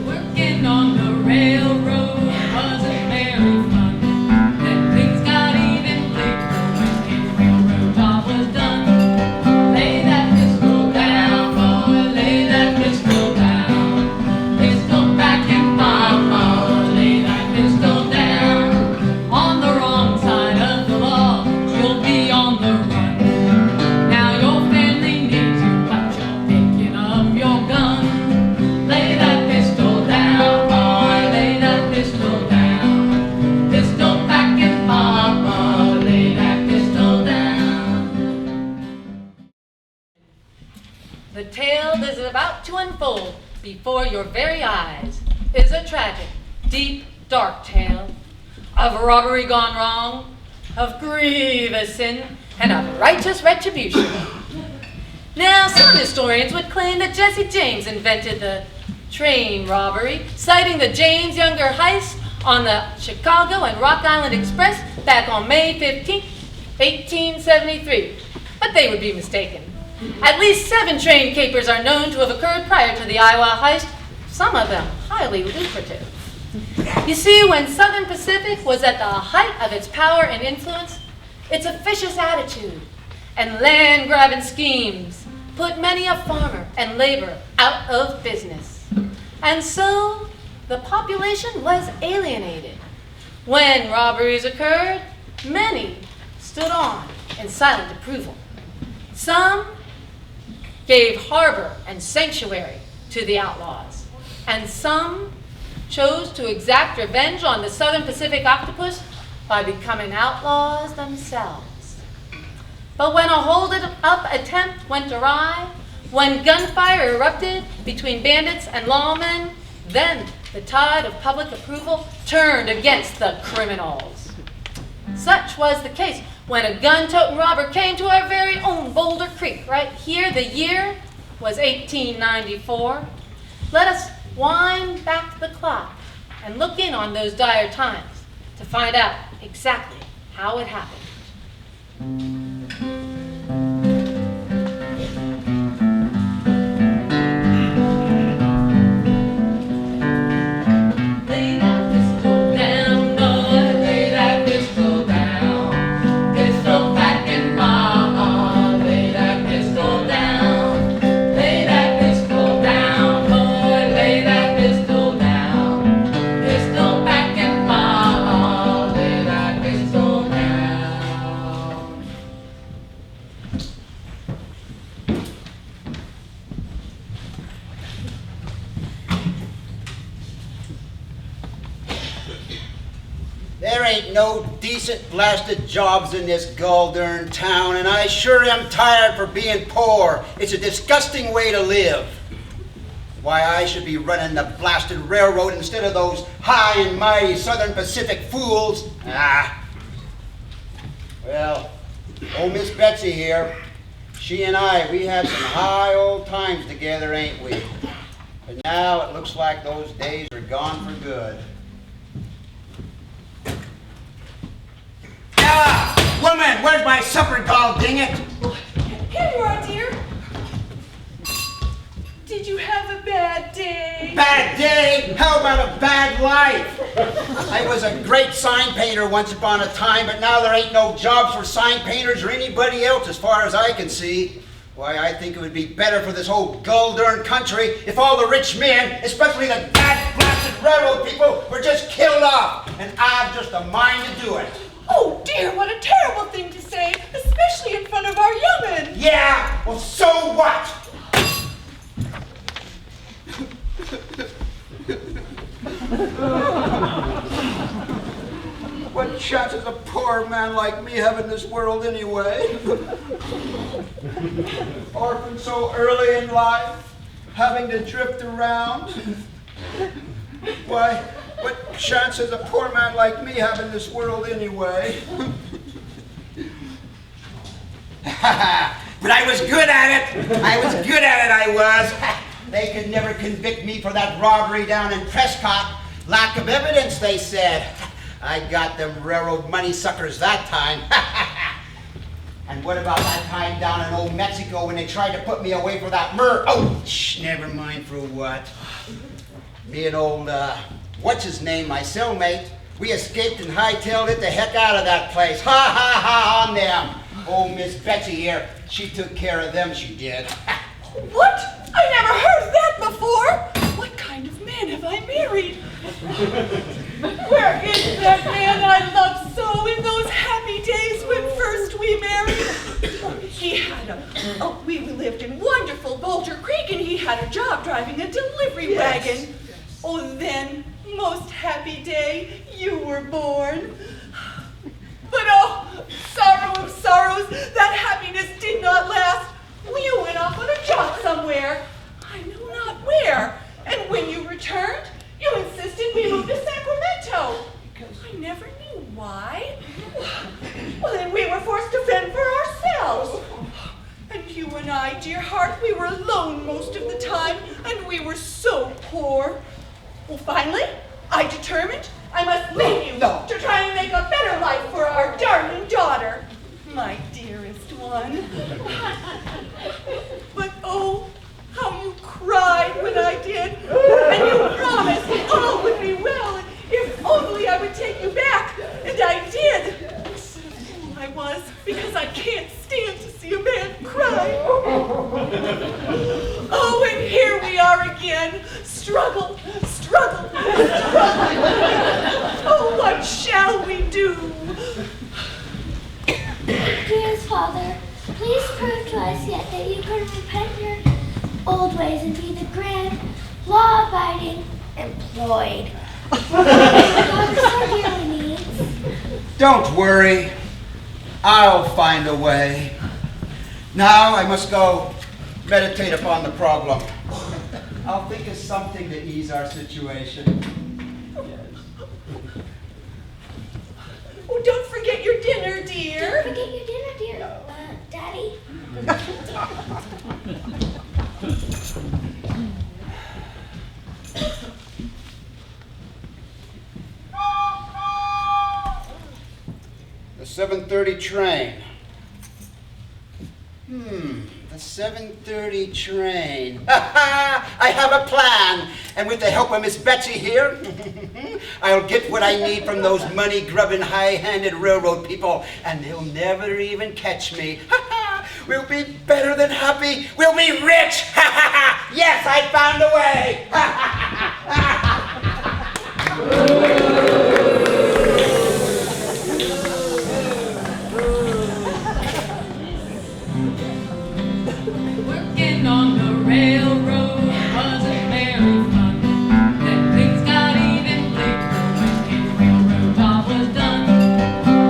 Working on the railroad wasn't very fun. Then things got even bleaker when the railroad job was done. Lay that pistol down, boy, lay that pistol down. Pistol back and mama, lay that pistol down. On the wrong side of the law, you'll be on the run. Now your family needs you, but you're picking up your gun. Lay that pistol down, boy, lay that pistol down. Pistol back and mama, lay that pistol down. The tale that is about to unfold before your very eyes is a tragic, deep, dark tale of robbery gone wrong, of grievous sin, and of righteous retribution. Now, some historians would claim that Jesse James invented the train robbery, citing the James Younger heist on the Chicago and Rock Island Express back on May 15, 1873. But they would be mistaken. At least 7 train capers are known to have occurred prior to the Iowa heist, some of them highly lucrative. You see, when Southern Pacific was at the height of its power and influence, its officious attitude and land-grabbing schemes put many a farmer and laborer out of business. And so, the population was alienated. When robberies occurred, many stood on in silent approval. Some gave harbor and sanctuary to the outlaws, and some chose to exact revenge on the Southern Pacific octopus by becoming outlaws themselves. But when a hold-up attempt went awry, when gunfire erupted between bandits and lawmen, then the tide of public approval turned against the criminals. Such was the case when a gun-toting robber came to our very own Boulder Creek, right here. The year was 1894. Let us wind back the clock and look in on those dire times to find out exactly how it happened. There ain't no decent blasted jobs in this gall-darn town, and I sure am tired for being poor. It's a disgusting way to live. Why I should be running the blasted railroad instead of those high and mighty Southern Pacific fools. Well, old Miss Betsy here, she and I, we had some high old times together, ain't we? But now it looks like those days are gone for good. Woman, where's my supper, doll, ding it? Here you are, dear. Did you have a bad day? Bad day? How about a bad life? I was a great sign painter once upon a time, but now there ain't no jobs for sign painters or anybody else as far as I can see. Why, I think it would be better for this whole gull-darn country if all the rich men, especially the bad-blasted railroad people, were just killed off, and I've just a mind to do it. Oh dear, what a terrible thing to say, especially in front of our young'un. Yeah, well, so what? What chance is a poor man like me have in this world anyway? Orphaned so early in life, having to drift around. Why, what chance does a poor man like me have in this world anyway? But I was good at it. I was good at it, I was. They could never convict me for that robbery down in Prescott. Lack of evidence, they said. I got them railroad money suckers that time. And what about that time down in old Mexico when they tried to put me away for that murder? Oh, never mind for what. Me and old, what's his name, my cellmate, we escaped and hightailed it the heck out of that place. Ha ha ha on them. Oh, Miss Betsy here, she took care of them, she did. What? I never heard that before. What kind of man have I married? Where is that man I loved so in those happy days when first we married? He had we lived in wonderful Boulder Creek, and he had a job driving a delivery wagon. Oh, then, most happy day, you were born. But oh, sorrow of sorrows, that happiness did not last. You went off on a job somewhere, I know not where, and when you returned, you insisted we move to Sacramento. I never knew why. Well, then we were forced to fend for ourselves. And you and I, dear heart, we were alone most of the time, and we were so poor. Well, finally, I determined I must leave you to try and make a better life for our darling daughter, my dearest one. But oh, how you cried when I did, and you promised all would be well if only I would take you back, and I did. What a fool I was, because I can't stand to see a man cry. Oh, and here we are again, struggle, struggle, struggle. Oh, what shall we do? Dearest Father, please prove to us yet that you can repent your old ways and be the grand, law-abiding, employed God so dearly needs. Don't worry, I'll find a way. Now I must go meditate upon the problem. I'll think of something to ease our situation. Oh, don't forget your dinner, dear. Don't forget your dinner, dear. Daddy? The 7:30 train. The 7:30 train. I have a plan, and with the help of Miss Betsy here, I'll get what I need from those money-grubbing, high-handed railroad people, and they'll never even catch me. We'll be better than happy. We'll be rich. Yes, I found a way. Working on the railroad wasn't very fun. Then things got even bleaker when his railroad job was done.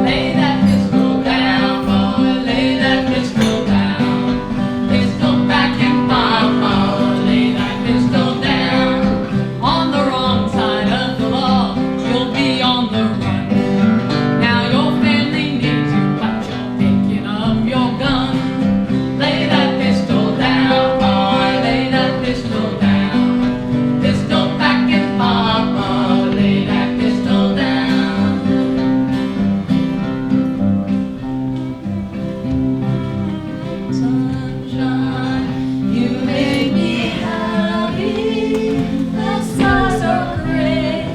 Lay that pistol down, boy, lay that pistol down. Pistol back and mama, lay that pistol down. On the wrong side of the law, you'll be on the run. Now your family needs you, but you're picking up your gun. Lay that pistol down, boy, lay that pistol down. Pistol back and mama, lay that pistol down. Sunshine, you make me happy. The skies are gray.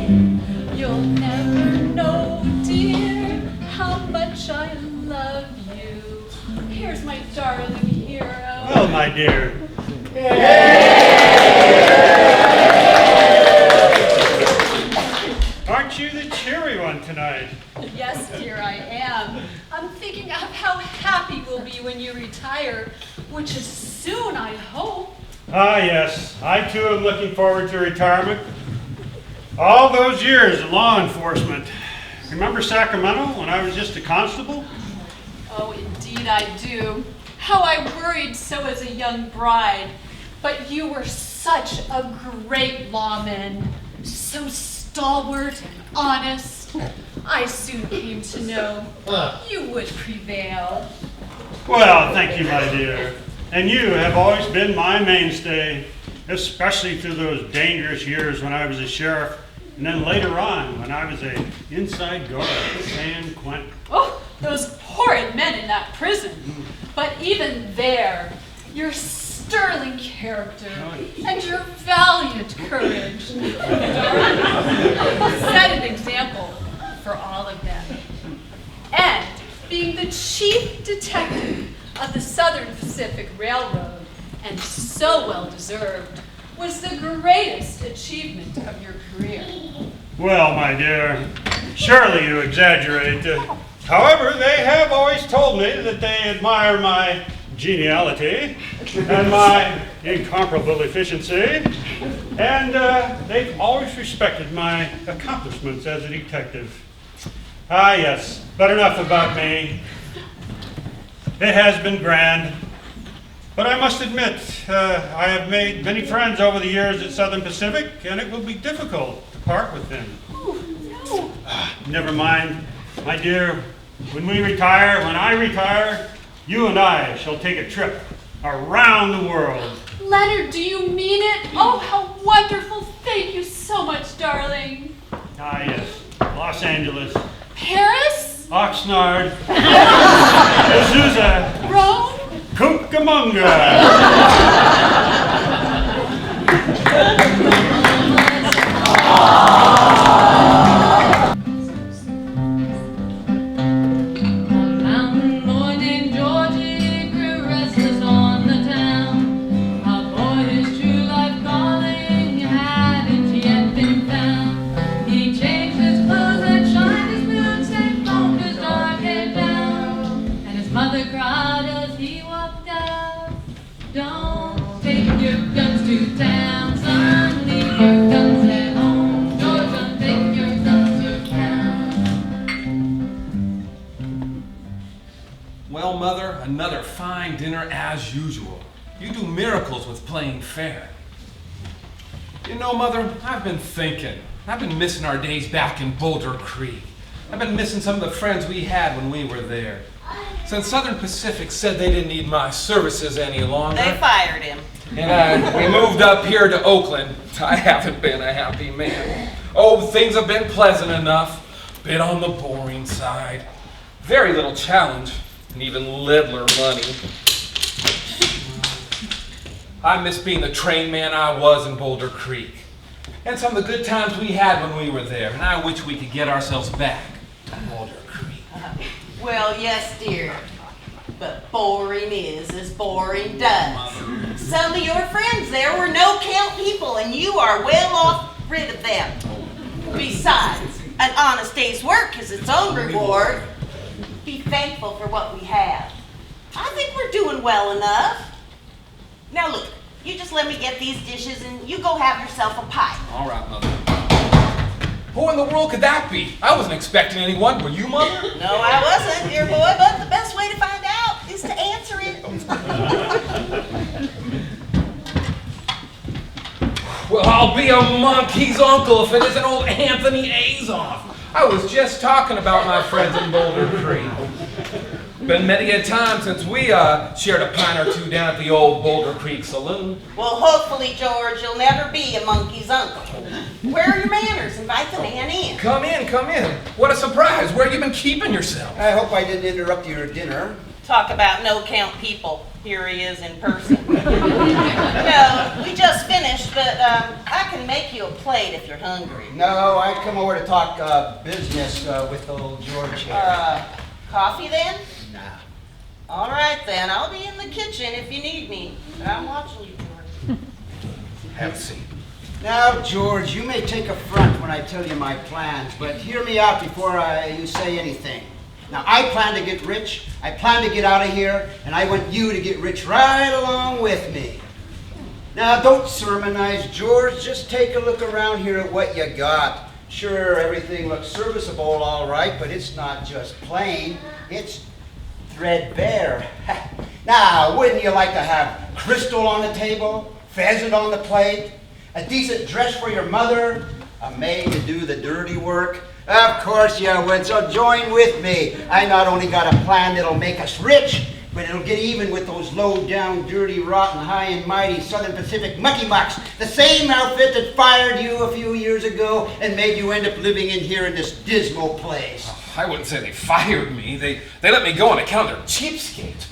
You'll never know, dear, how much I love you. Here's my darling hero. Well, my dear. Aren't you the cheery one tonight? Yes, dear, I am. I'm thinking of how happy we'll be when you retire, which is soon, I hope. Ah, yes. I, too, am looking forward to retirement. All those years in law enforcement. Remember Sacramento when I was just a constable? Oh, indeed I do. How I worried so as a young bride. But you were such a great lawman, so stalwart and honest. I soon came to know you would prevail. Well, thank you, my dear. And you have always been my mainstay, especially through those dangerous years when I was a sheriff, and then later on when I was a inside guard at San Quentin. Oh, those horrid men in that prison. But even there, your sterling character and your valiant courage set an example for all of them. And being the chief detective of the Southern Pacific Railroad, and so well deserved, was the greatest achievement of your career. Well, my dear, surely you exaggerate. However, they have always told me that they admire my geniality and my incomparable efficiency, and they've always respected my accomplishments as a detective. Ah, yes, but enough about me. It has been grand, but I must admit, I have made many friends over the years at Southern Pacific, and it will be difficult to part with them. Oh, no. Never mind, my dear. When I retire, you and I shall take a trip around the world. Leonard, do you mean it? Oh, how wonderful. Thank you so much, darling. Ah, yes. Los Angeles, Paris? Oxnard, Azusa, Rome? Cucamonga. Well, Mother, another fine dinner as usual. You do miracles with playing fair. You know, Mother, I've been thinking. I've been missing our days back in Boulder Creek. I've been missing some of the friends we had when we were there. Since Southern Pacific said they didn't need my services any longer. They fired him. And we moved up here to Oakland. I haven't been a happy man. Oh, things have been pleasant enough. Bit on the boring side. Very little challenge, and even littler money. I miss being the train man I was in Boulder Creek. And some of the good times we had when we were there. And I wish we could get ourselves back to Boulder Creek. Well, yes, dear. But boring is as boring does. Some of your friends there were no-count people, and you are well off rid of them. Besides, an honest day's work is its own reward. Be thankful for what we have. I think we're doing well enough. Now look, you just let me get these dishes and you go have yourself a pie. All right, Mother. Who in the world could that be? I wasn't expecting anyone. Were you, Mother? No, I wasn't, dear boy, but the best way to find out is to answer it. Well, I'll be a monkey's uncle if it isn't old Anthony Azoff. I was just talking about my friends in Boulder Creek. Been many a time since we shared a pint or two down at the old Boulder Creek saloon. Well, hopefully, George, you'll never be a monkey's uncle. Where are your manners? Invite the man in. Come in, come in. What a surprise. Where have you been keeping yourself? I hope I didn't interrupt your dinner. Talk about no-count people. Here he is in person. No, we just finished, but I can make you a plate if you're hungry. No, I come over to talk business with old George here. Coffee then? Nah. All right then, I'll be in the kitchen if you need me. But I'm watching you, George. Have a seat. Now, George, you may take affront when I tell you my plans, but hear me out before you say anything. Now, I plan to get rich, I plan to get out of here, and I want you to get rich right along with me. Now, don't sermonize, George. Just take a look around here at what you got. Sure, everything looks serviceable, all right, but it's not just plain. It's threadbare. Now, wouldn't you like to have crystal on the table, pheasant on the plate, a decent dress for your mother, a maid to do the dirty work? Of course you would, so join with me. I not only got a plan that'll make us rich, but it'll get even with those low-down, dirty, rotten, high and mighty Southern Pacific mucky mucks. The same outfit that fired you a few years ago and made you end up living in here in this dismal place. I wouldn't say they fired me. They let me go on account of their cheapskates.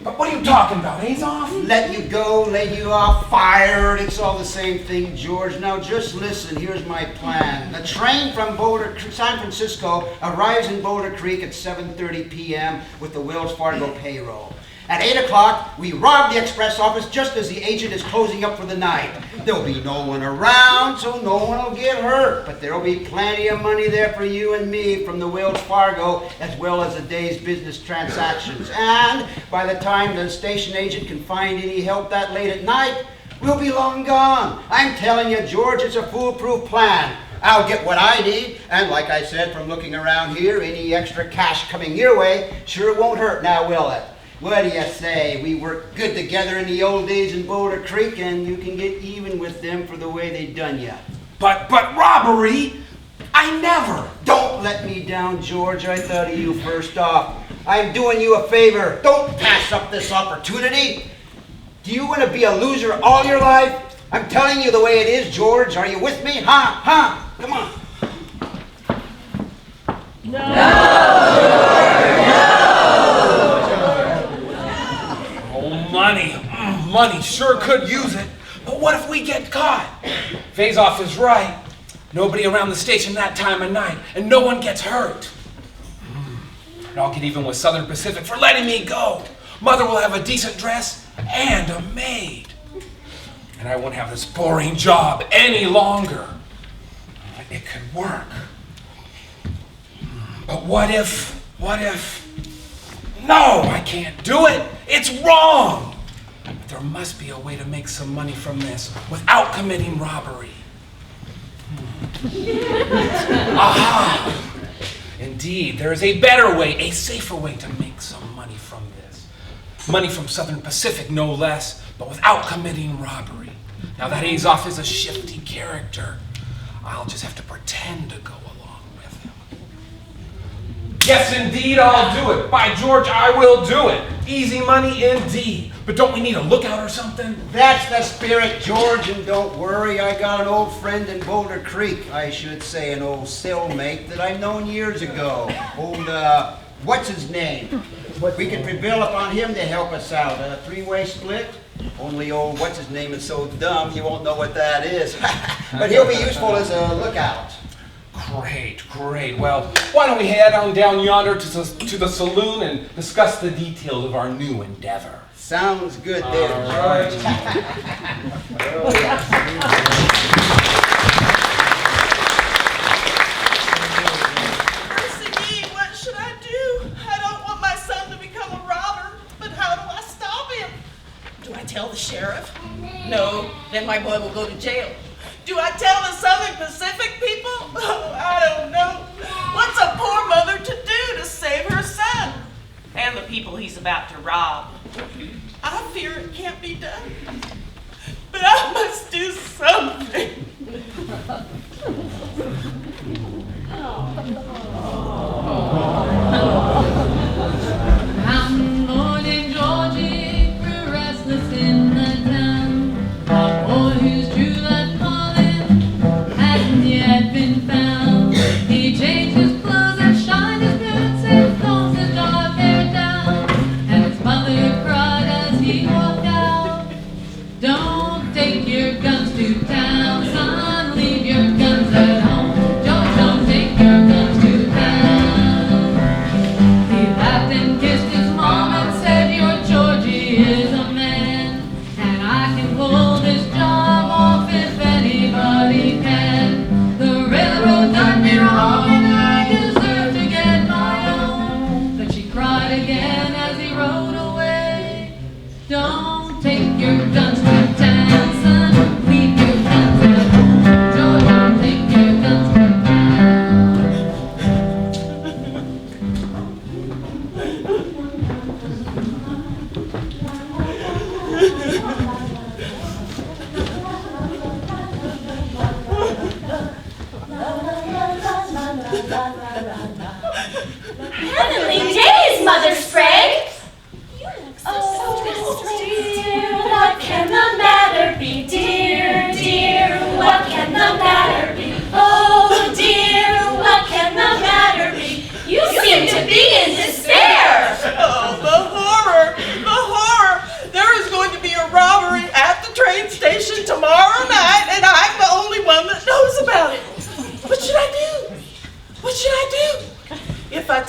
But what are you talking about, Azov? Let you go, let you off, fired. It's all the same thing, George. Now just listen, here's my plan. The train from San Francisco arrives in Boulder Creek at 7:30 p.m. with the Wells Fargo payroll. At 8 o'clock, we rob the express office just as the agent is closing up for the night. There'll be no one around, so no one will get hurt. But there'll be plenty of money there for you and me from the Wells Fargo, as well as the day's business transactions. And by the time the station agent can find any help that late at night, we'll be long gone. I'm telling you, George, it's a foolproof plan. I'll get what I need, and like I said, from looking around here, any extra cash coming your way sure won't hurt now, will it? What do you say? We worked good together in the old days in Boulder Creek, and you can get even with them for the way they done you. But robbery? I never. Don't let me down, George. I thought of you first off. I'm doing you a favor. Don't pass up this opportunity. Do you want to be a loser all your life? I'm telling you the way it is, George. Are you with me? Huh? Come on. Money sure could use it, but what if we get caught? Azov is right. Nobody around the station that time of night, and no one gets hurt. And I'll get even with Southern Pacific for letting me go. Mother will have a decent dress and a maid. And I won't have this boring job any longer. It could work. But what if? No, I can't do it. It's wrong. But there must be a way to make some money from this without committing robbery. Aha! Indeed, there is a better way, a safer way to make some money from this. Money from Southern Pacific, no less, but without committing robbery. Now that Azov is a shifty character. I'll just have to pretend to go along with him. Yes, indeed, I'll do it. By George, I will do it. Easy money indeed. But don't we need a lookout or something? That's the spirit, George, and don't worry, I got an old friend in Boulder Creek. I should say an old cellmate that I've known years ago. Old, what's his name? We could prevail upon him to help us out. A three-way split? Only old what's his name is so dumb he won't know what that is. But he'll be useful as a lookout. Great. Well, why don't we head on down yonder to the saloon and discuss the details of our new endeavor? Sounds good there, George. Mercy me, what should I do? I don't want my son to become a robber, but how do I stop him? Do I tell the sheriff? No, then my boy will go to jail. Do I tell the Southern Pacific people? Oh, I don't know. What's a poor mother to do to save her son? And the people he's about to rob. I fear it can't be done. But I must do something. Mountain morning Georgie grew restless in the town. A boy whose true love calling hadn't yet been found. He changed his clothes and shined his boots and combed his dark hair down. And his mother cried as he walked out, "Don't take your guns to town, son. Leave your guns at home. Don't take your guns to town." He laughed and kissed his mom and said, "Your Georgie is a man, and I can pull this job off if anybody can. The railroad done me wrong and I deserve to get my own." But she cried again as he rode away, "Don't take your guns to town, son. Leave your guns at home. Don't take your guns to town." Heavenly days, Mother Sprague! You look so dear, what can the matter be? Dear, what can the matter be? Oh dear, what can the matter be? You seem to be in despair! Oh, the horror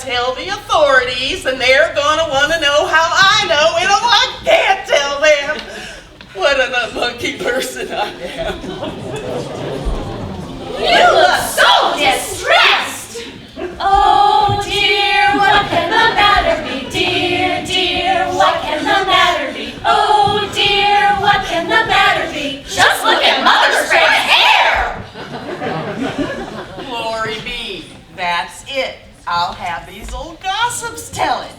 tell the authorities, and they're gonna want to know how I know it. Oh, I can't tell them. What an unlucky person I am. You look so distressed! Oh dear, what can the matter be? Dear, dear, what can the matter be? Oh dear, what can the matter be? Just look at Mother's red hair! Glory be. That's it. I'll have these old gossips tell it.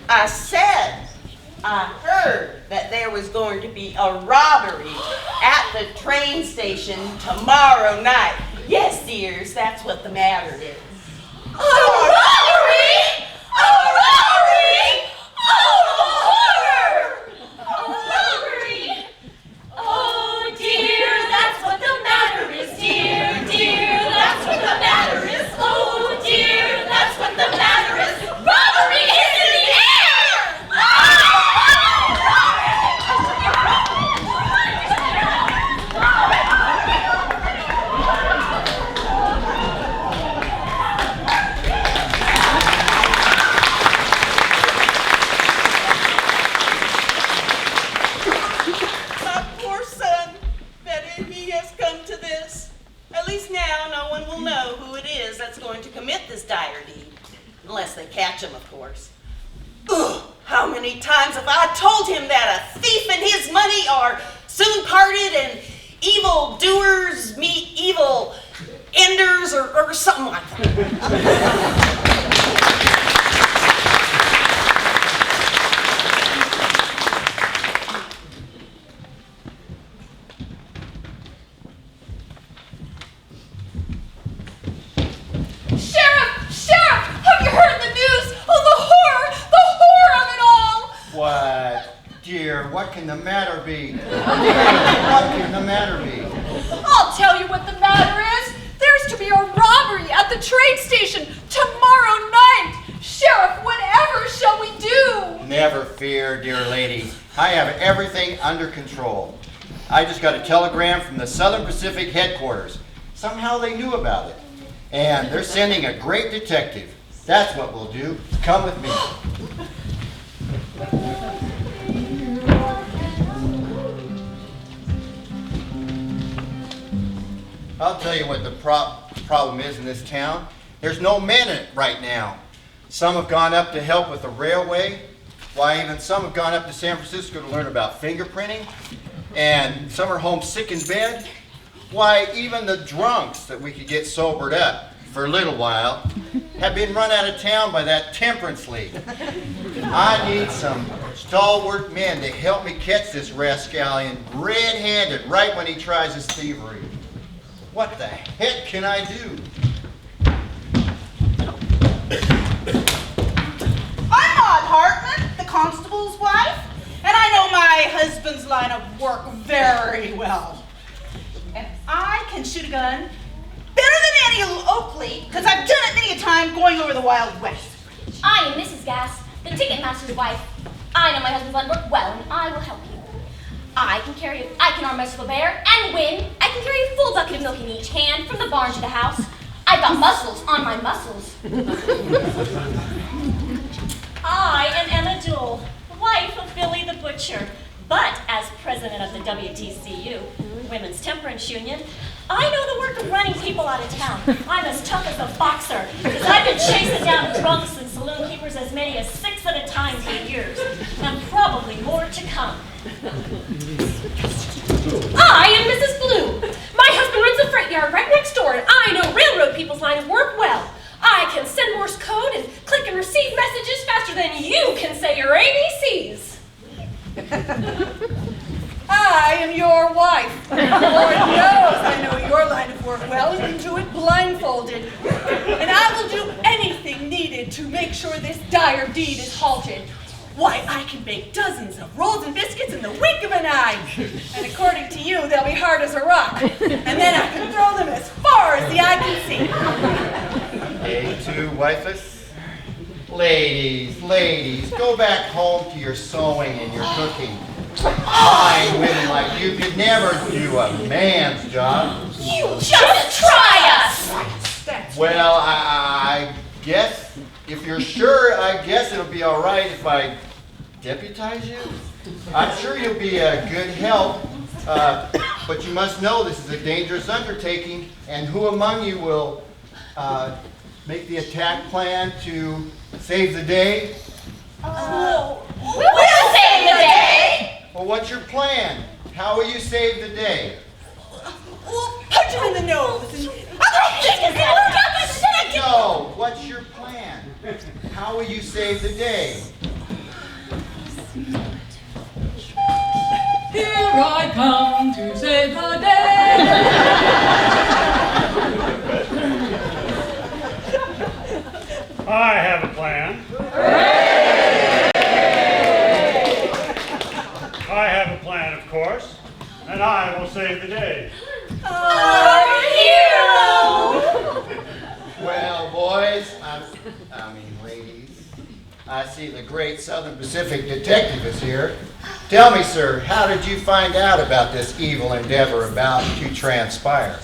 I said, I heard that there was going to be a robbery at the train station tomorrow night. Yes, dears, that's what the matter is. A robbery! A robbery! Oh, horror! A robbery! Oh dear, that's what the matter is. Dear, dear, that's what the matter is. Oh dear, that's what the matter is. Robbery is in the air! My poor son, that he has come to this. At least now no one will know who it is that's going to commit this dire deed. Unless they catch him, of course. Ugh, how many times have I told him that a thief and his money are soon parted and evil doers meet evil enders or something like that. Sheriff, have you heard the news? Oh, the horror of it all! What? Dear, what can the matter be? Dear, what can the matter be? I'll tell you what the matter is. There's to be a robbery at the train station tomorrow night. Sheriff, whatever shall we do? Never fear, dear lady. I have everything under control. I just got a telegram from the Southern Pacific headquarters. Somehow they knew about it. And they're sending a great detective. That's what we'll do. Come with me. I'll tell you what the problem is in this town. There's no men in it right now. Some have gone up to help with the railway. Why, even some have gone up to San Francisco to learn about fingerprinting. And some are home sick in bed. Why, even the drunks that we could get sobered up for a little while have been run out of town by that temperance league. I need some stalwart men to help me catch this rascallion red-handed right when he tries his thievery. What the heck can I do? I'm Maud Hartman, the constable's wife, and I know my husband's line of work very well. And I can shoot a gun better than Annie Oakley, because I've done it many a time going over the Wild West. I am Mrs. Gass, the ticket master's wife. I know my husband's line of work well, and I will help you. I can arm myself a bear and win. I can carry a full bucket of milk in each hand from the barn to the house. I've got muscles on my muscles. I am Emma Duell, wife of Billy the Butcher. But as president of the WTCU, Women's Temperance Union, I know the work of running people out of town. I'm as tough as a boxer, because I've been chasing down drunks and saloon keepers as many as 6 at a time for years, and probably more to come. I am Mrs. Blue. My husband runs a freight yard right next door, and I know railroad people's line of work well. I can send Morse code and click and receive messages faster than you can say your ABCs. I am your wife. Lord knows I know your line of work well and can do it blindfolded. And I will do anything needed to make sure this dire deed is halted. Why, I can bake dozens of rolls and biscuits in the wink of an eye. And according to you, they'll be hard as a rock. And then I can throw them as far as the eye can see. Hey, two wifers. Ladies, go back home to your sewing and your cooking. Fine women like you could never do a man's job. You just try us! Well, I If you're sure, I guess it'll be all right if I deputize you. I'm sure you'll be a good help, but you must know this is a dangerous undertaking, and who among you will make the attack plan to save the day? We'll save the day! Well, what's your plan? How will you save the day? We'll punch him in the nose. No, what's your plan? How will you save the day? Here I come to save the day. I have a plan. I have a plan, of course, and I will save the day. Our hero! Well, boys, ladies, I see the great Southern Pacific detective is here. Tell me, sir, how did you find out about this evil endeavor about to transpire?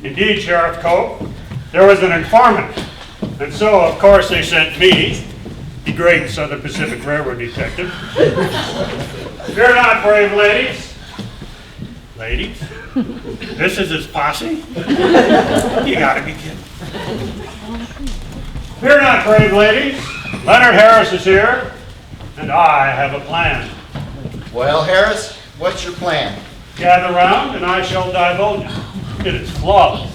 Indeed, Sheriff Cope, there was an informant, and so, of course, they sent me, the great Southern Pacific Railroad detective. Fear not, brave ladies. Ladies? This is his posse? You gotta be kidding. Fear not, brave ladies. Leonard Harris is here, and I have a plan. Well, Harris, what's your plan? Gather round, and I shall divulge it. It is flawless.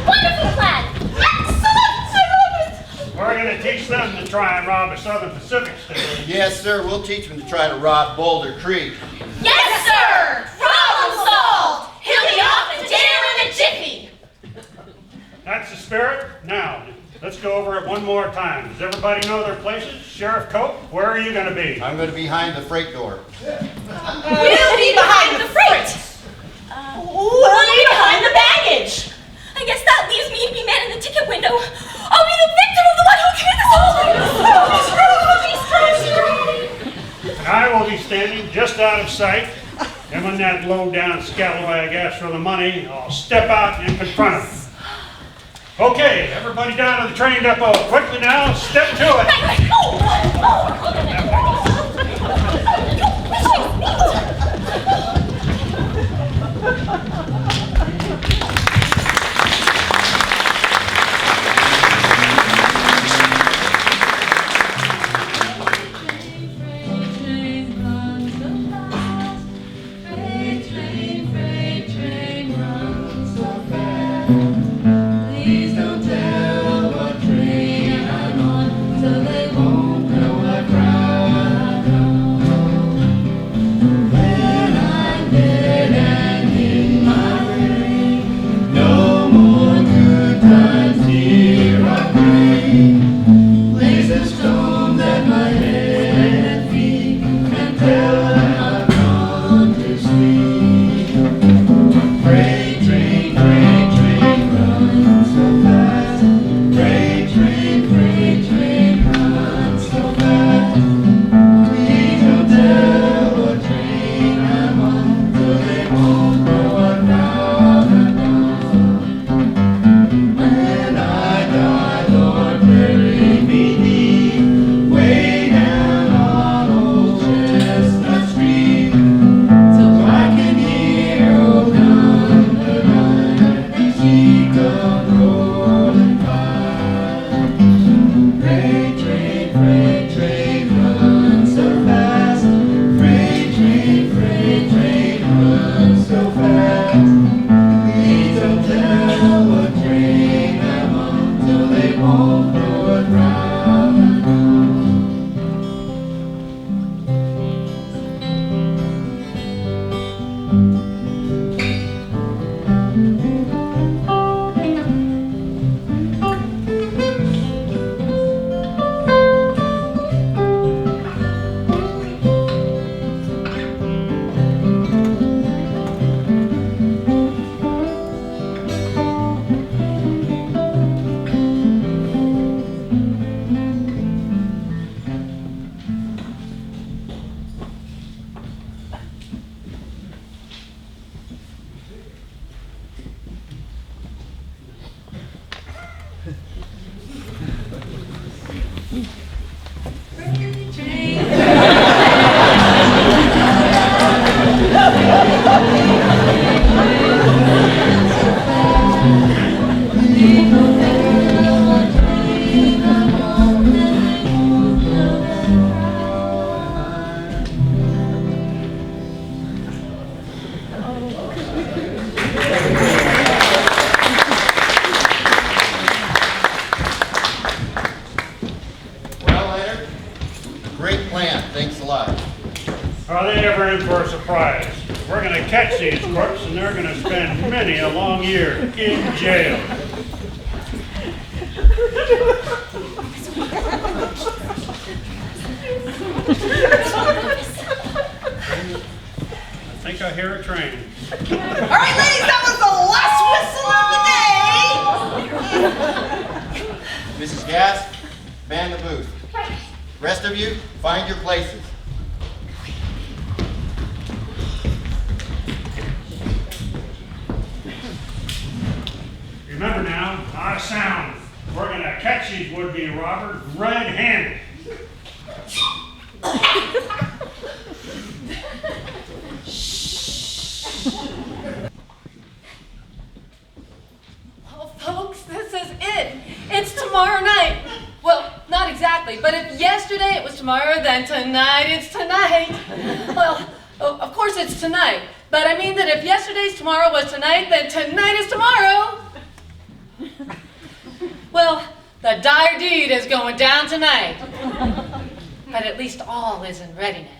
Wonderful plan! Excellent! I love it! We're going to teach them to try and rob a Southern Pacific station. Yes, sir, we'll teach them to try to rob Boulder Creek. Yes, sir! Problem solved! He'll be off to dinner in a jiffy! That's the spirit. Now, let's go over it one more time. Does everybody know their places? Sheriff Cope, where are you going to be? I'm going to be behind the freight door. We'll be behind the freight. We'll be behind the baggage! I guess that leaves me to be man in the ticket window. I'll be the victim of the one who committed this whole And I will be standing just out of sight. And when that low-down scallywag asks for the money, I'll step out and confront him. Okay, everybody down to the train depot. Quickly now, step to it. Please don't tell what train I'm on, so they won't know what crowd I'm on. When I'm dead and in my grave, no more good times here I pray. Place a stone at my head and feet, and tell them I've gone to sleep. Freight train, freight train, run so fast. Freight train, run so fast. Please don't tell what train I'm on, so they won't know what route I'm on. When I die, Lord, bury me deep, way down on old Chestnut Are they ever in for a surprise? We're going to catch these crooks, and they're going to spend many a long year in jail. I think I hear a train. All right, ladies, that was the last whistle of the day. Mrs. Gass, man the booth. Rest of you, find your places. Remember now, not a sound. We're going to catch these would-be robbers red-handed. Oh, folks, this is it. It's tomorrow night. Well, not exactly, but if yesterday it was tomorrow, then tonight it's tonight. Well, of course it's tonight, but I mean that if yesterday's tomorrow was tonight, then tonight is tomorrow. Well, the dire deed is going down tonight. But at least all is in readiness.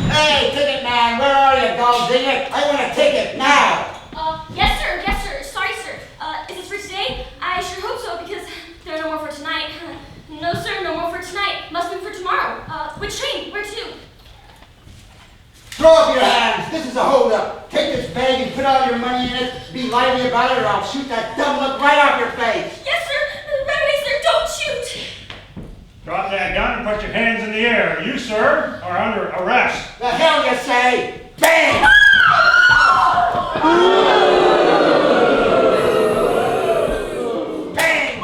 Hey, ticket man, where are you, gold digger? I want a ticket now. Yes, sir. Sorry, sir. Is this for today? I sure hope so, because there are no more for tonight. No, sir, no more for tonight. Must be for tomorrow. Which train? Where to? Throw up your hands. This is a holdup. Take this bag and put all your money in it. Be lively about it, or I'll shoot that dumb look right off your face. Yes, sir. Right away, sir. Don't shoot. Drop that gun and put your hands in the air. You, sir, are under arrest. The hell you say? Bang! Bang! Bang!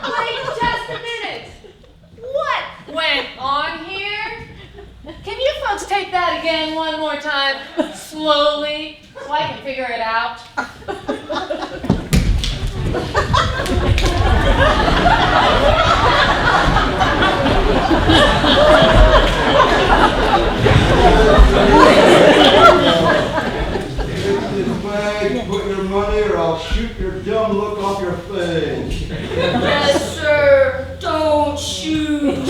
Wait just a minute. What went on here? Can you folks take that again one more time, slowly, so I can figure it out? Put your money, or I'll shoot your dumb look off your face. Yes, sir. Don't shoot.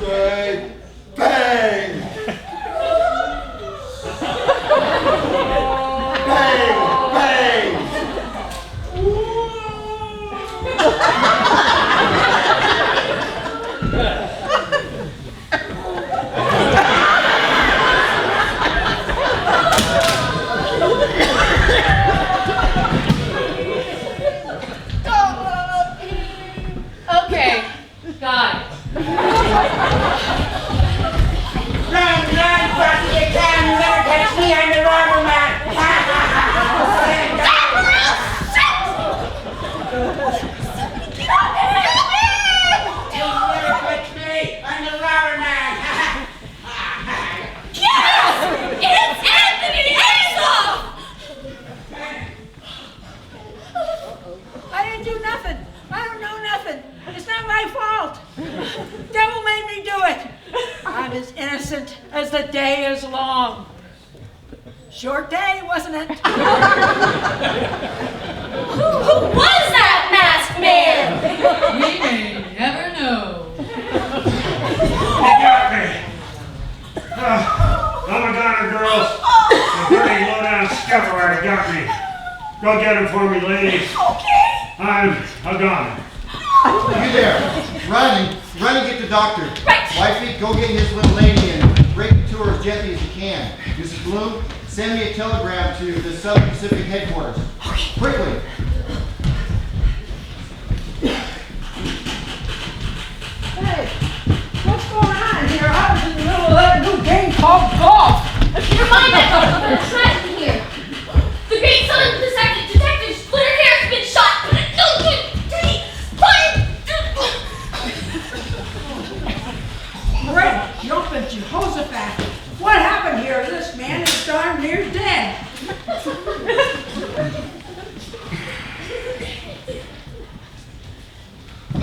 Say, bang! Bang! Bang! Okay, got it. Run, fast as you can! You never catch me, I'm the robber man! You'll never catch me, I'm the robber man! Yes! It's Anthony Azoff! I didn't do nothing. I don't know nothing. It's not my fault. Devil made me do it. I'm as innocent as the day is long. Short day, wasn't it? Who was that masked man? We may never know. They got me. I'm a goner, girls. The dirty low-down scupper got me. Go get him for me, ladies. Okay. I'm a goner. You there, run and get the doctor. Right. Wifey, go get his little lady and break it to her as gently as you can. can. Mrs. Bloom, send me a telegram to the Southern Pacific headquarters. Okay. Quickly. Hey, what's going on here? I was in the middle of that new game called golf. Never mind that, Doctor. It's tragedy here. The great son of the detective Splinter Hair has been shot. No good. Great jumping Jehoshaphat. What happened here? This man is darn near dead.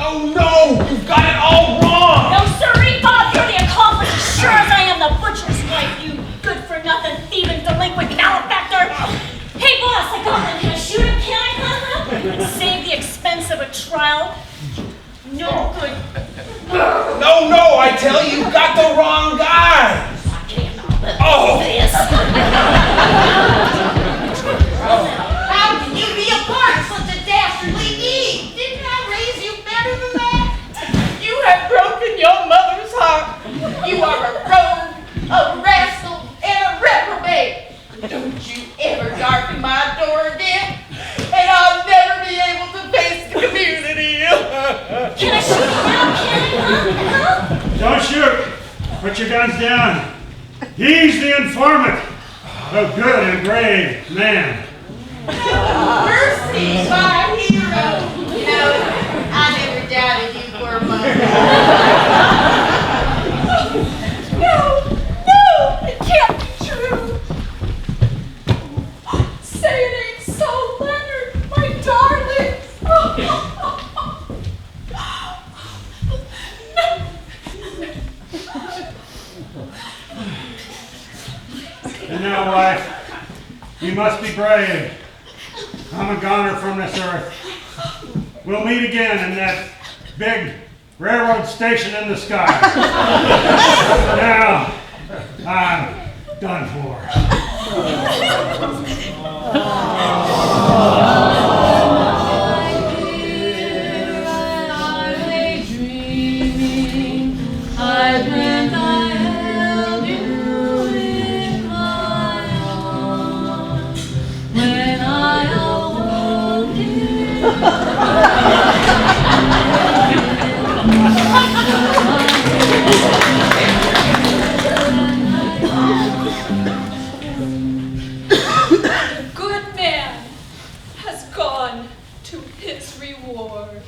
Oh no! You've got it all wrong! No, sirree, Bob, you're the accomplice as sure as I am the butcher's wife, you good-for-nothing, thieving, delinquent malefactor! Hey, boss, I got one. Can I shoot him? Can I, huh? And save the expense of a trial? No good. No, I tell you, you got the wrong guy! I cannot let Oh. this. How can you be a part of such a dastardly deed? Didn't I raise you better than that? You have broken your mother's heart. You are a rogue, a rascal, and a reprobate. Don't you ever darken my door again, and I'll never be able to face the community. Can I shoot him now? Can I, huh? Don't shoot. Put your guns down. He's the informant. A good and brave man. Mercy, my hero. You know, I never doubted you for a moment. No, it can't be true. Say it ain't so, Leonard, my darling. And now, wife, you must be brave. I'm a goner from this earth. We'll meet again in that big railroad station in the sky. Now, I'm done for. I dreamt I held you in my arms when I awoke The good man has gone to his reward.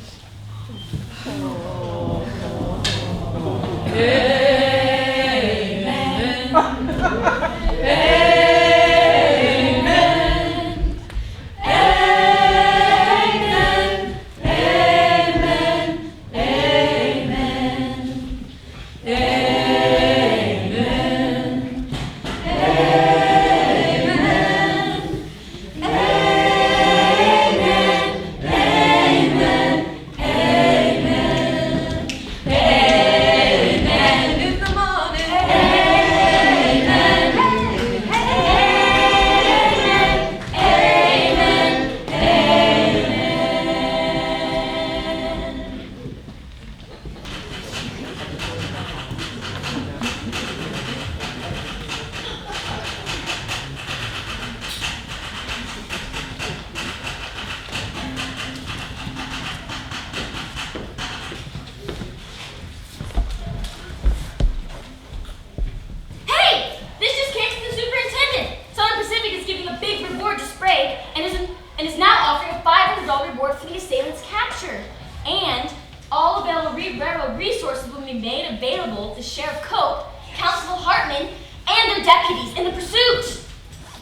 Hey! This just came from the superintendent. Southern Pacific is giving a big reward to Sprague and is now offering a $500 reward for the assailant's capture. And all available railroad resources will be made available to Sheriff Cope, Constable Hartman, and their deputies in the pursuit.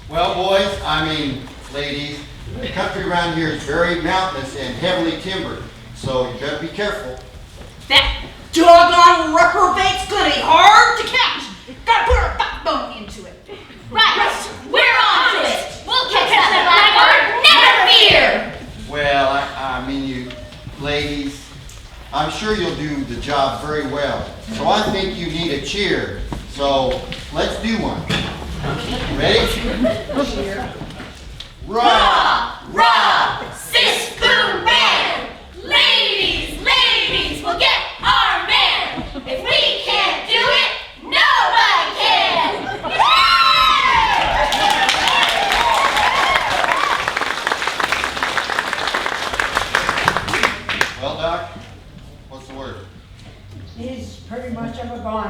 Well, boys, ladies, the country around here is very mountainous and heavily timbered, so you better be careful. That doggone reprobate's gonna be hard to catch. Gotta put our backbone into it. Right, we're on to it. We'll catch that blackguard, never fear. Well, you ladies, I'm sure you'll do the job very well. So I think you need a cheer. So let's do one. Ready? Cheer. Rah, rah, sis, boom, bam. Ladies, ladies, we'll get our man. If we can't do it, nobody can.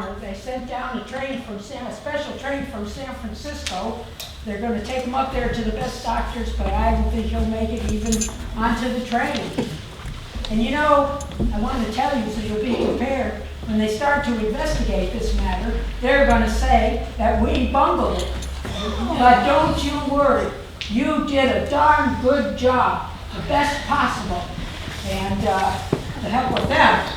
hour. They sent down a special train from San Francisco. They're going to take him up there to the best doctors, but I don't think he'll make it even onto the train. And you know, I wanted to tell you so you'll be prepared. When they start to investigate this matter, they're going to say that we bungled it. But don't you worry. You did a darn good job, the best possible. And to help with them.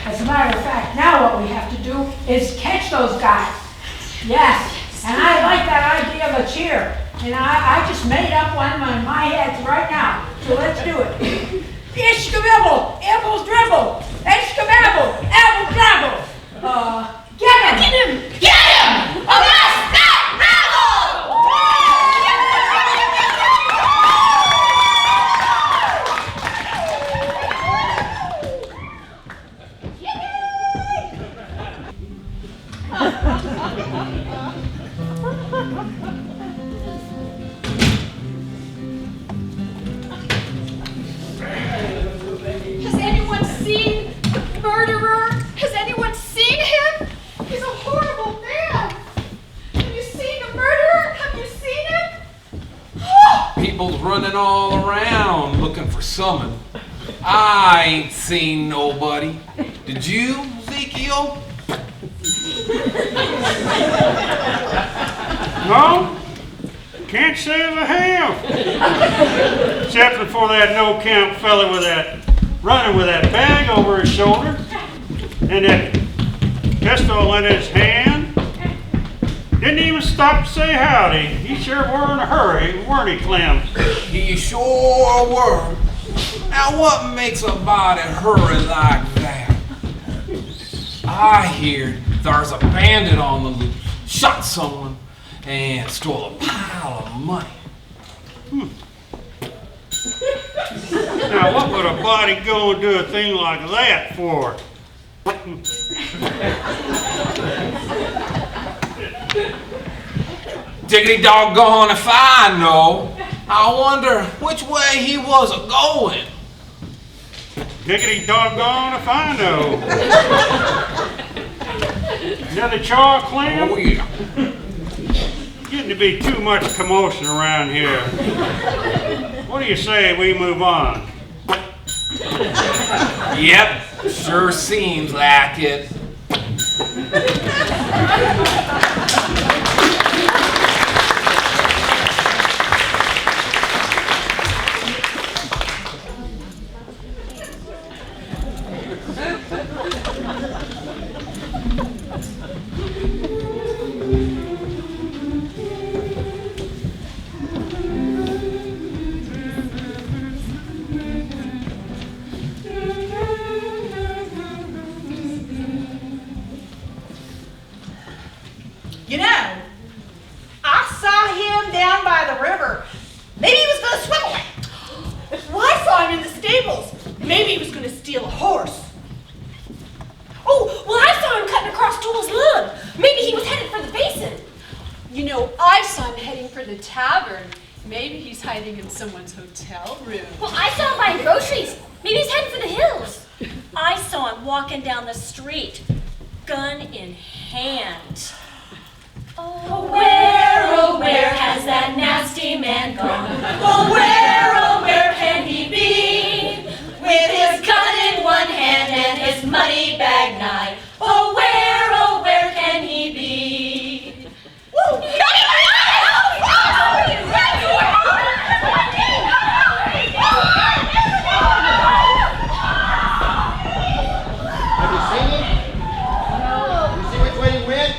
As a matter of fact, now what we have to do is catch those guys. Yes, and I like that idea of a cheer. And I just made up one in my head right now. So let's do it. Ishkabibble, Ibble dribble, Ishkababble, Abble drabble. Get him! Get him! Get him! Arrest that rebel! Has anyone seen the murderer? Has anyone seen him? He's a horrible man. Have you seen the murderer? Have you seen him? People's running all around looking for someone. I ain't seen nobody. Did you, Ezekiel? No, can't say as I have. Except for that no-count fella running with that bag over his shoulder and that pistol in his hand. Didn't even stop to say howdy. He sure were in a hurry, weren't he, Clem? He sure were. Now what makes a body hurry like that? I hear there's a bandit on the loose, shot someone, and stole a pile of money. Now what would a body go and do a thing like that for? Diggity doggone if I know. I wonder which way he was a-going. Diggity doggone if I know. Another chaw, Clem? Oh, yeah. Getting to be too much commotion around here. What do you say we move on? Yep, sure seems like it. You know, I saw him down by the river. Maybe he was going to swim away. Well, I saw him in the stables. Maybe he was going to steal a horse. Oh, well, I saw him cutting across Tool's lawn. Maybe he was headed for the basin. You know, I saw him heading for the tavern. Maybe he's hiding in someone's hotel room. Well, I saw him buying groceries. Maybe he's heading for the hills. I saw him walking down the street, gun in hand. Oh, where has that nasty man gone? Oh, where can he be? With his gun in one hand and his money bag nigh. Oh, where can he be? Woo! Have you seen him? No. You see which way he went?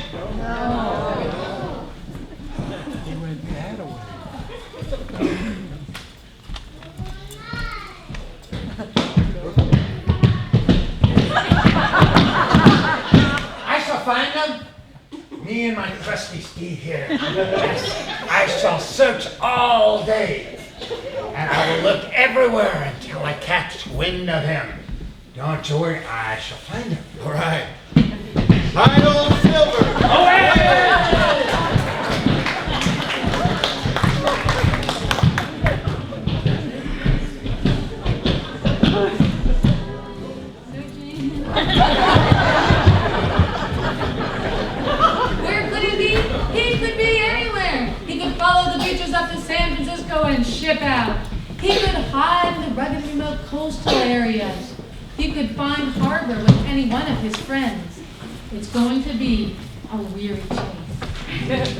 I shall find them. Me and my trusty steed here. Yes, I shall search all day. And I will look everywhere until I catch wind of him. Don't you worry, I shall find him. All right. Title Silver. and ship out. He could hide in the rugged remote coastal areas. He could find harbor with any one of his friends. It's going to be a weary chase.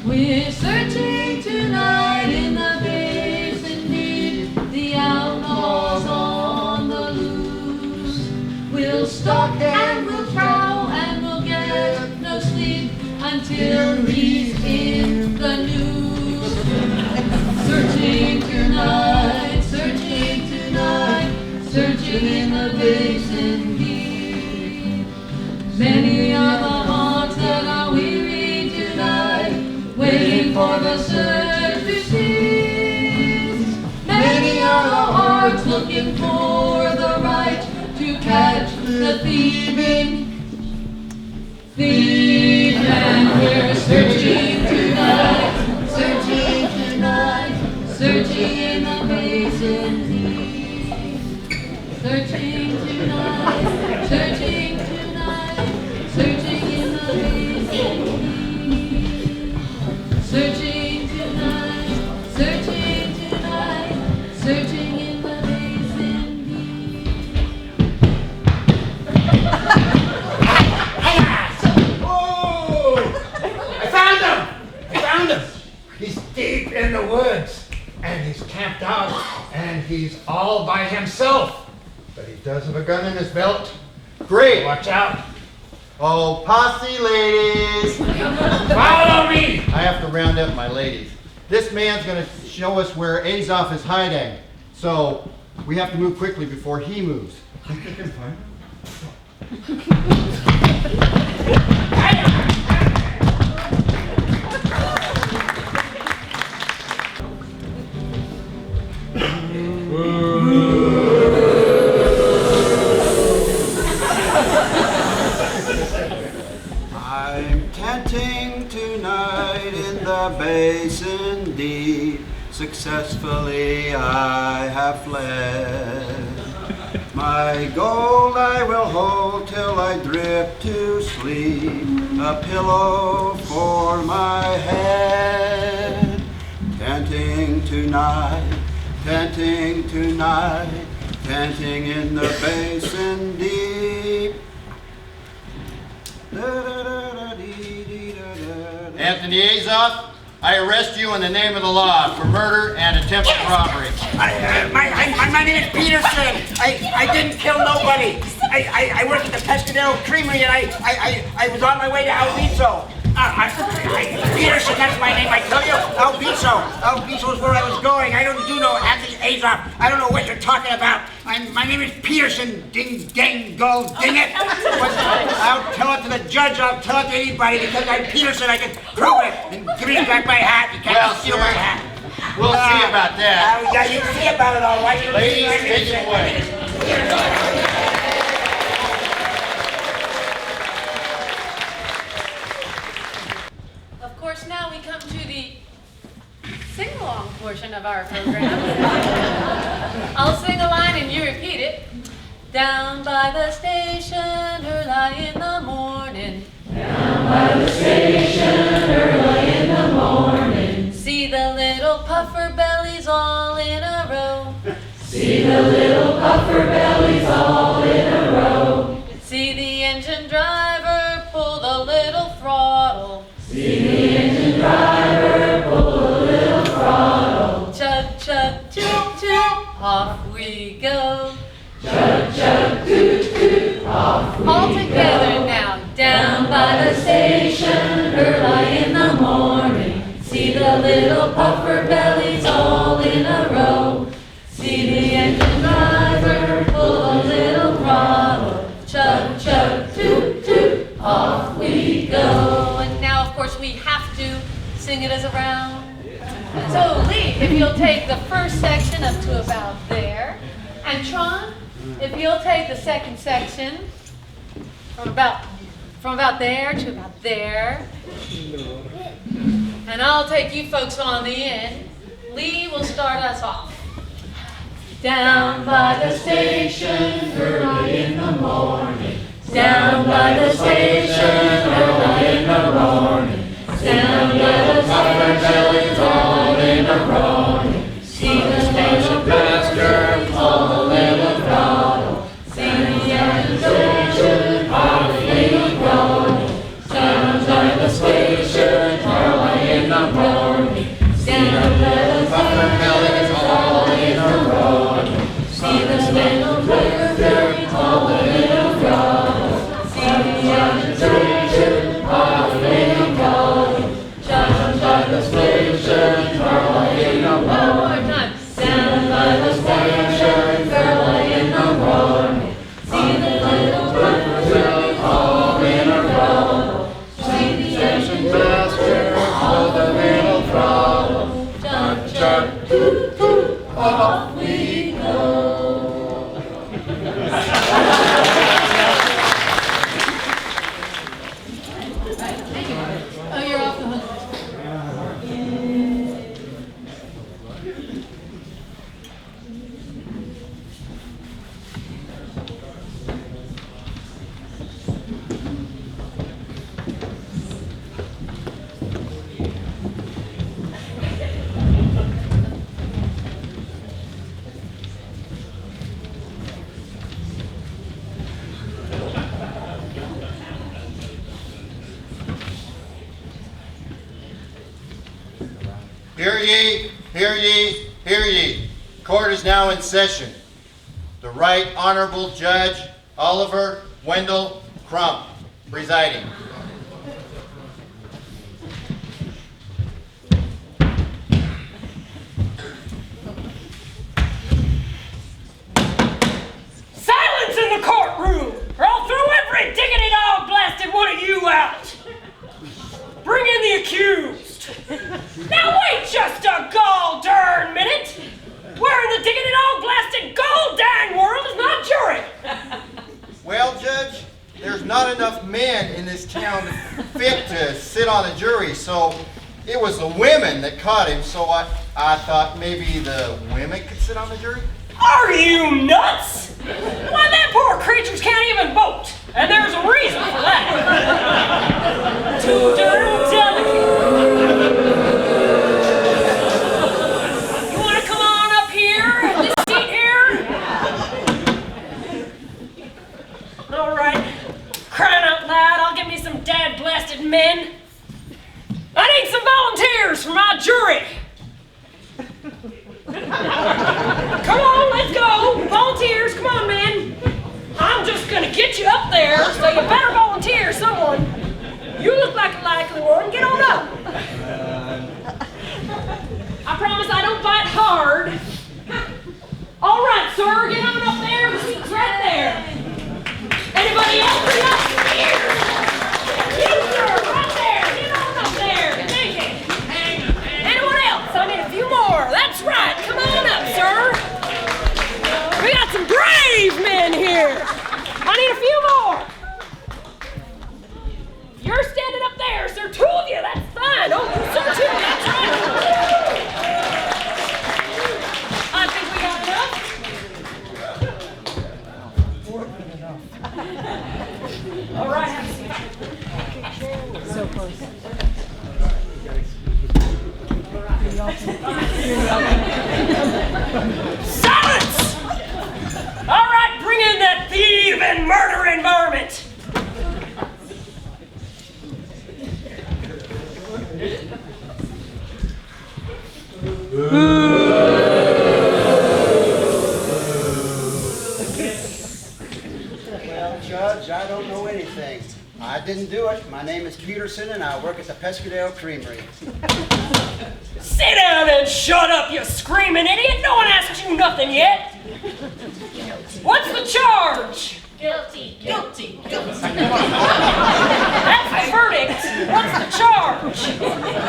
We're searching tonight in the basin deep, the outlaws on the loose. We'll stalk and we'll prowl and we'll get no sleep until he's in the news. Searching tonight, searching tonight, searching in the basin deep. Many are the haunts that are weary tonight, waiting for the search to cease. Many are the hearts looking for the right to catch the thieving thief. And we're searching tonight, searching tonight, searching in the basin deep. Searching tonight, searching tonight, searching in the basin deep. Searching tonight, searching tonight, searching in the basin deep. Oh! I found him! I found him! He's deep in the woods, and he's camped out, and he's all by himself. But he does have a gun in his belt. Great. Watch out. Oh, posse ladies. Follow me! I have to round up my ladies. This man's going to show us where Azov is hiding. So we have to move quickly before he moves. Think you can find him? I'm tenting tonight in the basin deep. Successfully I have fled. My gold I will hold till I drift to sleep. A pillow for my head. Tenting tonight, tenting tonight, tenting in the basin deep. Anthony Azov, I arrest you in the name of the law for murder and attempted robbery. My name is Peterson. I didn't kill nobody. I work at the Pescadero Creamery and I was on my way to Alviso. Peterson, that's my name, I tell you. Alviso is where I was going. I don't do no Anthony Azov. I don't know what you're talking about. My name is Peterson. Ding, dang, go, ding it. But I'll tell it to the judge. I'll tell it to anybody because I'm Peterson. I can prove it. And give me back my hat. You can't steal my hat. We'll see about that. Yeah, you see about it all right. Ladies, take it away. Of course, now we come to the sing-along portion of our program. I'll sing a line and you repeat it. Down by the station early in the morning. Down by the station early in the morning. See the little puffer bellies all in a row. See the little puffer bellies all in a row. See the engine driver pull the little throttle. See the engine driver pull a little throttle. Chug, chug, toot, toot, off we go. Chug, chug, toot, toot, off we go. All together now. Down by the station early in the morning. See the little puffer bellies all in a row. See the engine driver pull a little throttle. Chug, chug, toot, toot, off we go. And now, of course, we have to sing it as a round. So, Lee, if you'll take the first section up to about there. And Tron, if you'll take the second section from about there to about there. And I'll take you folks on the end. Lee will start us off. Down by the station early in the morning. Down by the station early in the morning. Down by the station. sir. Off we go. Oh, you're off the hook. Hear ye, hear ye, hear ye. Court is now in session. The Right Honorable Judge Oliver Wendell Crump presiding. Silence in the courtroom, or I'll throw every diggity dog blasted one of you out. Bring in the accused. Now wait just a gall darn minute. Where in the diggity dog blasted gall dang world is my jury? Well, Judge, there's not enough men in this town fit to sit on the jury, so it was the women that caught him, so I thought maybe the women could sit on the jury? Are you nuts? Why, them poor creatures can't even vote, and there's a reason for that. Too darn delicate. You want to come on up here, this seat here? All right, crying out loud, I'll get me some dad-blasted men. I need some volunteers for my jury. Come on, let's go. Volunteers, come on, man. I'm just gonna get you up there, so you better volunteer someone. You look like a likely one. Get on up. I promise I don't bite hard. All right, sir, get on up there. The seat's right there. Anybody else? Get up here. You, sir, right there. Get on up there. Thank you. Anyone else? I need a few more. That's right. Come on up, sir. We got some brave men here. I need a few more. You're standing up there, sir. Two of you. That's fine. Oh, you, sir, too. That's right. I think we got enough. All right, have a seat. So close. Silence! All right, bring in that thieving, murdering varmint. Well, Judge, I don't know anything. I didn't do it. My name is Peterson, and I work at the Pescadero Creamery. Sit down and shut up, you screaming idiot! No one asked you nothing yet. What's the charge? Guilty. Guilty. That's the verdict. What's the charge?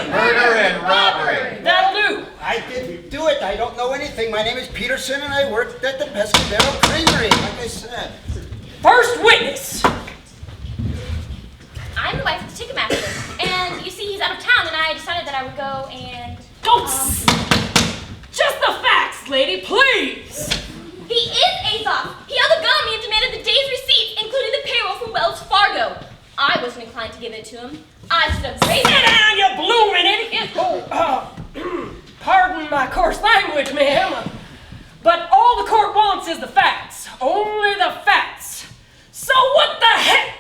Murder and robbery. That'll do. I didn't do it. I don't know anything. My name is Peterson, and I worked at the Pescadero Creamery, like I said. First witness. I'm the wife of the ticket master, and you see he's out of town, and I decided that I would go and... Just the facts, lady, please. He is Azov. He held a gun on me and demanded the day's receipts, including the payroll from Wells Fargo. I wasn't inclined to give it to him. I stood up straight. Sit down, you blooming idiot. Pardon my coarse language, ma'am. But all the court wants is the facts. Only the facts. So what the heck?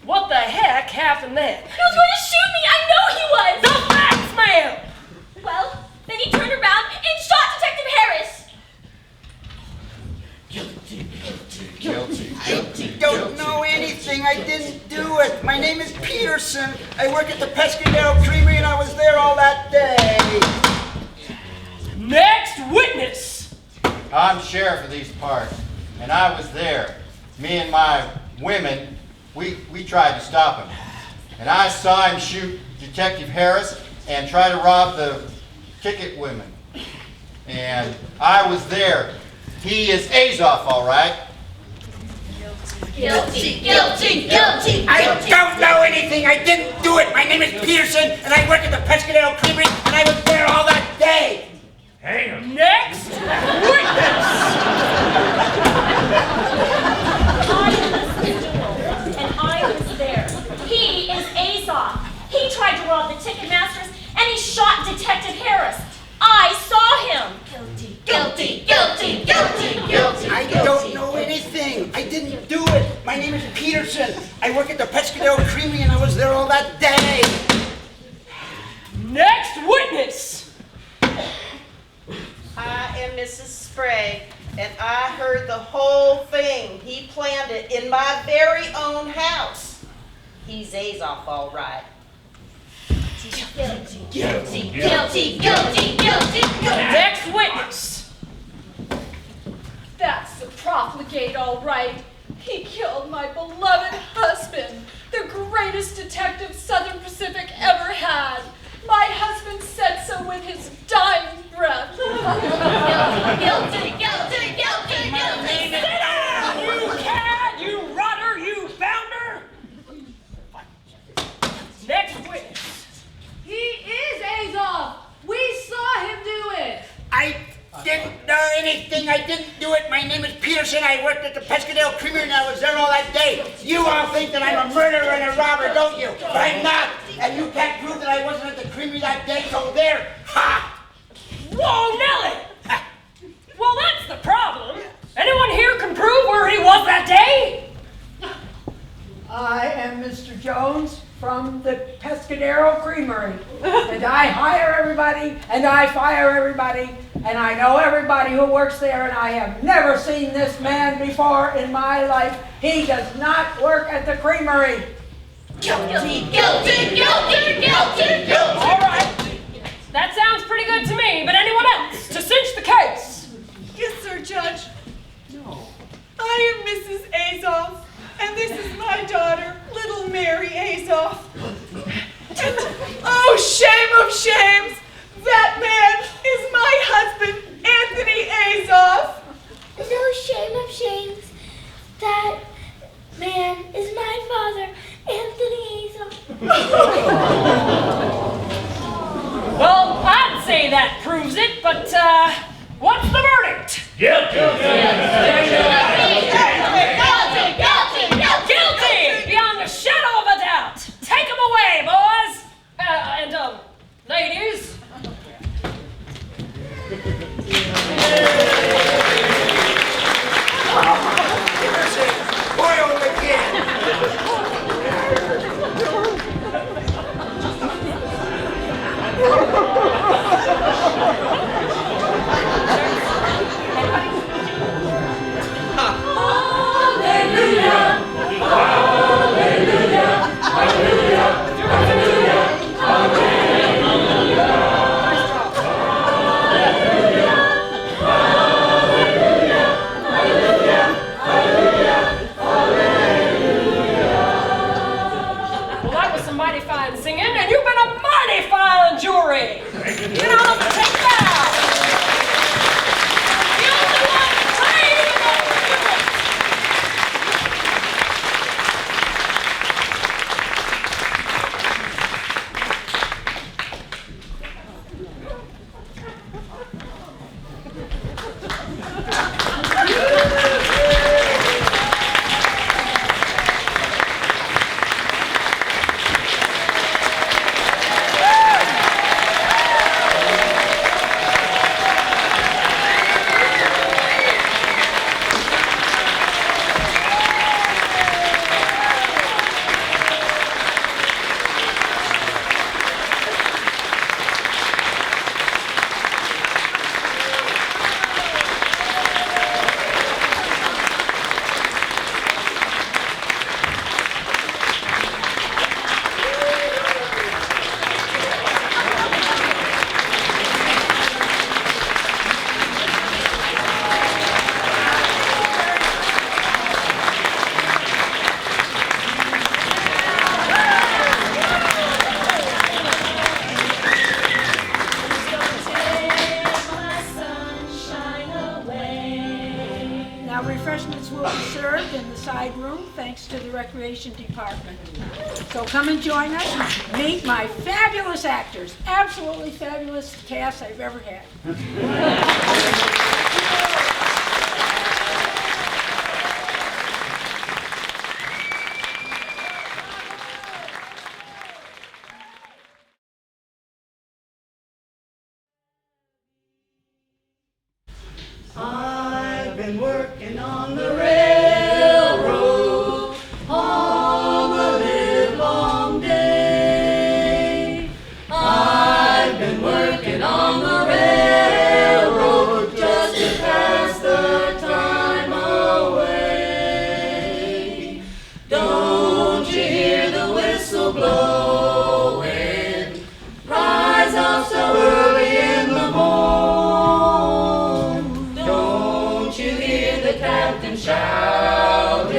What the heck happened then? He was going to shoot me. I know he was. The facts, ma'am. Well, then he turned around and shot Detective Harris. I don't know anything. I didn't do it. My name is Peterson. I work at the Pescadero Creamery, and I was there all that day. Next witness. I'm sheriff of these parts, and I was there. Me and my women, we tried to stop him. And I saw him shoot Detective Harris and try to rob the ticket women. And I was there. He is Azoff, all right. Guilty, guilty, guilty, I don't know anything. I didn't do it. My name is Peterson, and I work at the Pescadero Creamery, and I was there all that day. Hang on. Next witness! I am Mrs. Jewell, and I was there. He is Azoff. He tried to rob the ticket masters, and he shot Detective Harris. I saw him. guilty, guilty, guilty, guilty. I don't know anything. I didn't do it. My name is Peterson. I work at the Pescadero Creamery, and I was there all that day. Next witness! I am Mrs. Sprague, and I heard the whole thing. He planned it in my very own house. He's Azoff, all right. Guilty, guilty, guilty, guilty, guilty, guilty. Next witness! That's the profligate, all right. He killed my beloved husband, the greatest detective Southern Pacific ever had. My husband said so with his dying breath. Guilty, guilty, guilty, guilty. Sit down, you cad, you rotter, you bounder! Next witness. He is Azoff. We saw him do it. I didn't know anything. I didn't do it. My name is Peterson. I worked at the Pescadero Creamery, and I was there all that day. You all think that I'm a murderer and a robber, don't you? But I'm not. And you can't prove that I wasn't at the creamery that day, so there. Ha! Whoa, Nellie! Well, that's the problem. Anyone here can prove where he was that day? I am Mr. Jones from the Pescadero Creamery, and I hire everybody, and I fire everybody, and I know everybody who works there, and I have never seen this man before in my life. He does not work at the creamery. Guilty, guilty, guilty, guilty, guilty. All right. That sounds pretty good to me, but anyone else to cinch the case? Yes, sir, Judge. No. I am Mrs. Azoff, and this is my daughter, little Mary Azoff. And, oh, shame of shames, that man is my husband, Anthony Azoff. No shame of shames, that man is my father, Anthony Azoff. Well, I'd say that proves it, but what's the verdict? Guilty. Guilty! Beyond a shadow of a doubt. Take him away, boys. And ladies. Boiled again. Well, that was some mighty fine singing, and you've been a mighty fine jury. You know, take it out. The only one to trade in those Recreation Department. So come and join us and meet my fabulous actors. Absolutely fabulous cast I've ever had. I've been working on the railroad all the livelong day. I've been working on the railroad just to pass the time away. Don't you hear the whistle blowing? Rise up so early in the morning. Captain shouting,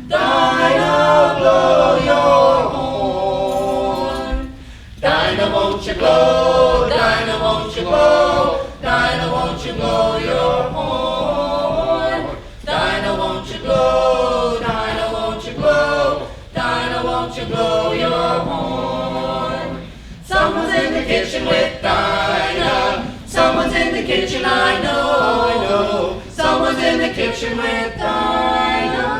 Dinah, blow your horn. Dinah, won't you blow? Dinah, won't you blow? Dinah, won't you blow your horn? Dinah, won't you blow? Dinah, won't you blow? Dinah, won't you blow your horn? Someone's in the kitchen with Dinah. Someone's in the kitchen, I know. Someone's in the kitchen with Dinah,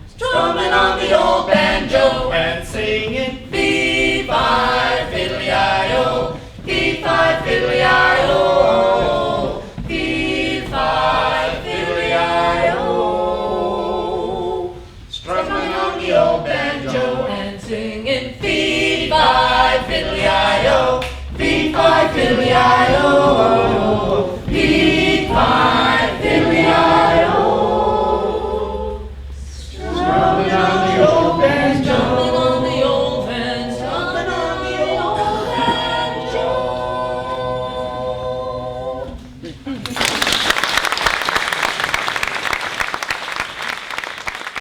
strumming on the old banjo and singing fee-fi fiddly-i-o, fee-fi fiddly-i-o, fee-fi fiddly-i-o, strumming on the old banjo and singing fee-fi fiddly-i-o, fee-fi fiddly-i-o.